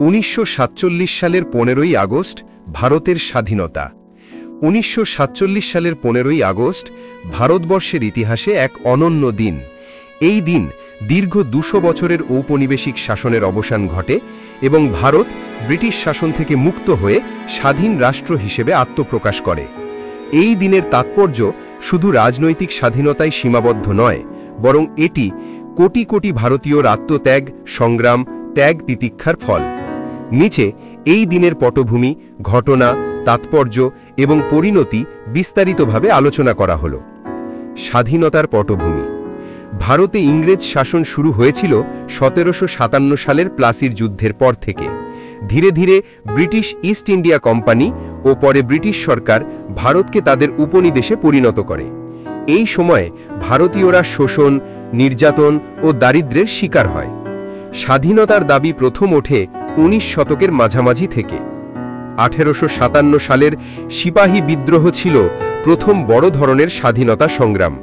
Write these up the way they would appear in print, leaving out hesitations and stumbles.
1947 সালের 15ই আগস্ট ভারতের স্বাধীনতা। 1947 সালের 15ই আগস্ট ভারতবর্ষের ইতিহাসে এক অনন্য দিন। এই দিন দীর্ঘ 200 বছরের ঔপনিবেশিক শাসনের অবসান ঘটে এবং ভারত ব্রিটিশ শাসন থেকে মুক্ত হয়ে স্বাধীন রাষ্ট্র হিসেবে আত্মপ্রকাশ করে। এই দিনের তাৎপর্য শুধু রাজনৈতিক স্বাধীনতায় সীমাবদ্ধ নয়, বরং এটি কোটি কোটি ভারতীয়র আত্মত্যাগ, সংগ্রাম, ত্যাগ তিতিক্ষার ফল। নিচে এই দিনের পটভূমি, ঘটনা, তাৎপর্য এবং পরিণতি বিস্তারিতভাবে আলোচনা করা হল। স্বাধীনতার পটভূমি। ভারতে ইংরেজ শাসন শুরু হয়েছিল 1757 সালের প্লাসির যুদ্ধের পর থেকে। ধীরে ধীরে ব্রিটিশ ইস্ট ইন্ডিয়া কোম্পানি ও পরে ব্রিটিশ সরকার ভারতকে তাদের উপনিবেশে পরিণত করে। এই সময়ে ভারতীয়রা শোষণ, নির্যাতন ও দারিদ্র্যের শিকার হয়। স্বাধীনতার দাবি প্রথম ওঠে 19 শতকের মাঝামাঝি থেকে। 1857 সালের সিপাহী বিদ্রোহ ছিল প্রথম বড় ধরনের স্বাধীনতা সংগ্রাম।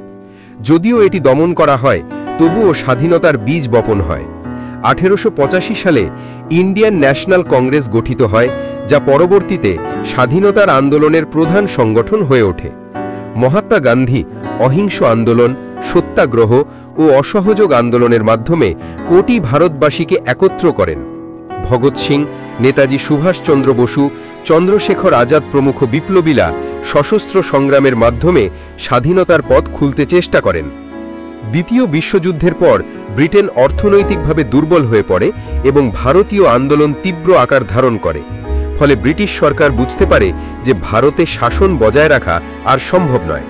যদিও এটি দমন করা হয়, তবুও স্বাধীনতার বীজ বপন হয়। 1885 সালে ইন্ডিয়ান ন্যাশনাল কংগ্রেস গঠিত হয়, যা পরবর্তীতে স্বাধীনতার আন্দোলনের প্রধান সংগঠন হয়ে ওঠে। মহাত্মা গান্ধী অহিংস আন্দোলন, সত্যাগ্রহ ও অসহযোগ আন্দোলনের মাধ্যমে কোটি ভারতবাসীকে একত্র করেন। ভগৎ সিং, নেতাজি সুভাষচন্দ্র বসু, চন্দ্রশেখর আজাদ প্রমুখ বিপ্লবীরা সশস্ত্র সংগ্রামের মাধ্যমে স্বাধীনতার পথ খুলতে চেষ্টা করেন। দ্বিতীয় বিশ্বযুদ্ধের পর ব্রিটেন অর্থনৈতিকভাবে দুর্বল হয়ে পড়ে এবং ভারতীয় আন্দোলন তীব্র আকার ধারণ করে। ফলে ব্রিটিশ সরকার বুঝতে পারে যে ভারতে শাসন বজায় রাখা আর সম্ভব নয়।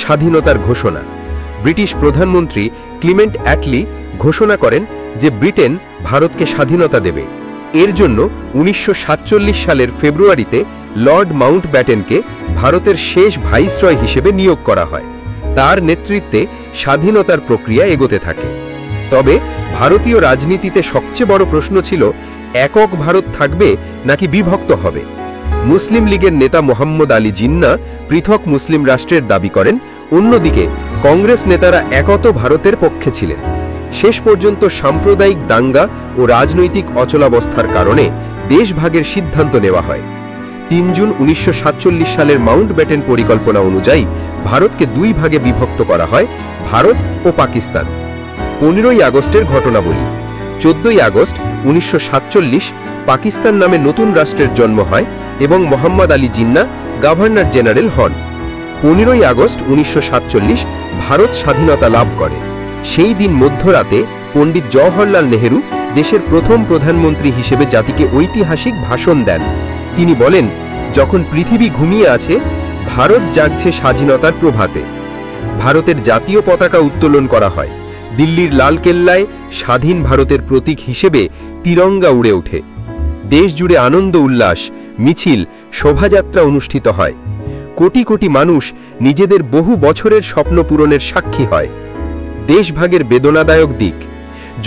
স্বাধীনতার ঘোষণা। ব্রিটিশ প্রধানমন্ত্রী ক্লিমেন্ট অ্যাটলি ঘোষণা করেন যে ব্রিটেন ভারতকে স্বাধীনতা দেবে। এর জন্য 1947 সালের ফেব্রুয়ারিতে লর্ড মাউন্টব্যাটেনকে ভারতের শেষ ভাইসরয় হিসেবে নিয়োগ করা হয়। তার নেতৃত্বে স্বাধীনতার প্রক্রিয়া এগোতে থাকে। তবে ভারতীয় রাজনীতিতে সবচেয়ে বড় প্রশ্ন ছিল, একক ভারত থাকবে নাকি বিভক্ত হবে। মুসলিম লীগের নেতা মোহাম্মদ আলী জিন্না পৃথক মুসলিম রাষ্ট্রের দাবি করেন, অন্যদিকে কংগ্রেস নেতারা একত ভারতের পক্ষে ছিলেন। শেষ পর্যন্ত সাম্প্রদায়িক দাঙ্গা ও রাজনৈতিক অচলাবস্থার কারণে দেশভাগের সিদ্ধান্ত নেওয়া হয়। 3 জুন 1947 সালের মাউন্টব্যাটেন পরিকল্পনা অনুযায়ী ভারতকে 2 ভাগে বিভক্ত করা হয়, ভারত ও পাকিস্তান। 15ই আগস্টের ঘটনাবলী। 14ই আগস্ট 1947 পাকিস্তান নামে নতুন রাষ্ট্রের জন্ম হয় এবং মোহাম্মদ আলী জিন্না গভর্নর জেনারেল হন। 15ই আগস্ট 1947 ভারত স্বাধীনতা লাভ করে। সেই দিন মধ্যরাতে পণ্ডিত জওহরলাল নেহেরু দেশের প্রথম প্রধানমন্ত্রী হিসেবে জাতিকে ঐতিহাসিক ভাষণ দেন। তিনি বলেন, যখন পৃথিবী ঘুমিয়ে আছে, ভারত জাগছে স্বাধীনতার প্রভাতে। ভারতের জাতীয় পতাকা উত্তোলন করা হয়। দিল্লির লালকেল্লায় স্বাধীন ভারতের প্রতীক হিসেবে তিরঙ্গা উড়ে ওঠে। দেশ জুড়ে আনন্দ উল্লাস, মিছিল, শোভাযাত্রা অনুষ্ঠিত হয়। কোটি কোটি মানুষ নিজেদের বহু বছরের স্বপ্ন পূরণের সাক্ষী হয়। দেশভাগের বেদনাদায়ক দিক।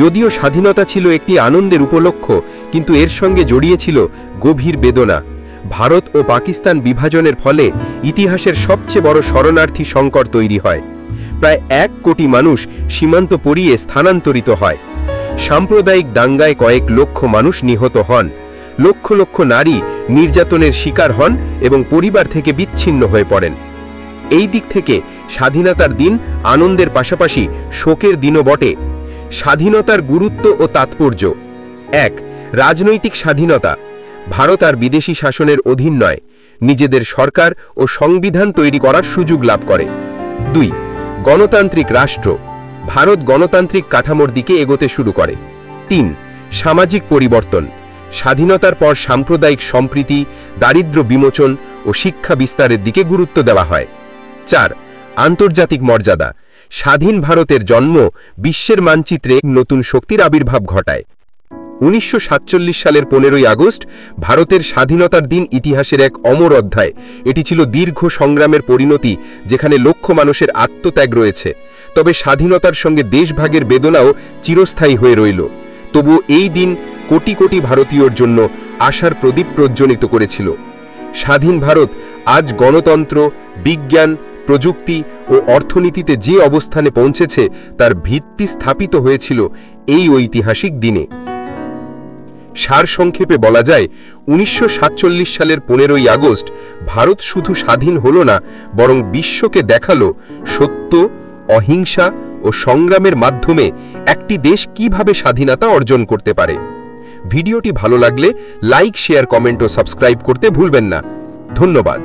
যদিও স্বাধীনতা ছিল একটি আনন্দের উপলক্ষ, কিন্তু এর সঙ্গে জড়িয়েছিল গভীর বেদনা। ভারত ও পাকিস্তান বিভাজনের ফলে ইতিহাসের সবচেয়ে বড় শরণার্থী সংকট তৈরি হয়। প্রায় 1 কোটি মানুষ সীমান্ত পেরিয়ে স্থানান্তরিত হয়। সাম্প্রদায়িক দাঙ্গায় কয়েক লক্ষ মানুষ নিহত হন। লক্ষ লক্ষ নারী নির্যাতনের শিকার হন এবং পরিবার থেকে বিচ্ছিন্ন হয়ে পড়েন। এই দিক থেকে স্বাধীনতার দিন আনন্দের পাশাপাশি শোকের দিনও বটে। স্বাধীনতার গুরুত্ব ও তাৎপর্য। 1. রাজনৈতিক স্বাধীনতা। ভারত আর বিদেশি শাসনের অধীন নয়, নিজেদের সরকার ও সংবিধান তৈরি করার সুযোগ লাভ করে। 2. গণতান্ত্রিক রাষ্ট্র। ভারত গণতান্ত্রিক কাঠামোর দিকে এগোতে শুরু করে। 3. সামাজিক পরিবর্তন। স্বাধীনতার পর সাম্প্রদায়িক সম্প্রীতি, দারিদ্র্য বিমোচন ও শিক্ষা বিস্তারের দিকে গুরুত্ব দেওয়া হয়। 4. আন্তর্জাতিক মর্যাদা। স্বাধীন ভারতের জন্ম বিশ্বের মানচিত্রে এক নতুন শক্তির আবির্ভাব ঘটায়। 1947 সালের 15ই আগস্ট ভারতের স্বাধীনতার দিন ইতিহাসের এক অমর অধ্যায়। এটি ছিল দীর্ঘ সংগ্রামের পরিণতি, যেখানে লক্ষ মানুষের আত্মত্যাগ রয়েছে। তবে স্বাধীনতার সঙ্গে দেশভাগের বেদনাও চিরস্থায়ী হয়ে রইল। তবু এই দিন কোটি কোটি ভারতীয়র জন্য আশার প্রদীপ প্রজ্বলিত করেছিল। স্বাধীন ভারত আজ গণতন্ত্র, বিজ্ঞান, প্রযুক্তি ও অর্থনীতিতে যে অবস্থানে পৌঁছেছে, তার ভিত্তি স্থাপিত হয়েছিল এই ঐতিহাসিক দিনে। সারসংক্ষেপে বলা যায় 1947 সালের 15ই আগস্ট ভারত শুধু স্বাধীন হলো না, বরং বিশ্বকে দেখালো সত্য, অহিংসা ও সংগ্রামের মাধ্যমে একটি দেশ কিভাবে স্বাধীনতা অর্জন করতে পারে। ভিডিওটি ভালো লাগলে লাইক, শেয়ার, কমেন্ট ও সাবস্ক্রাইব করতে ভুলবেন না। ধন্যবাদ।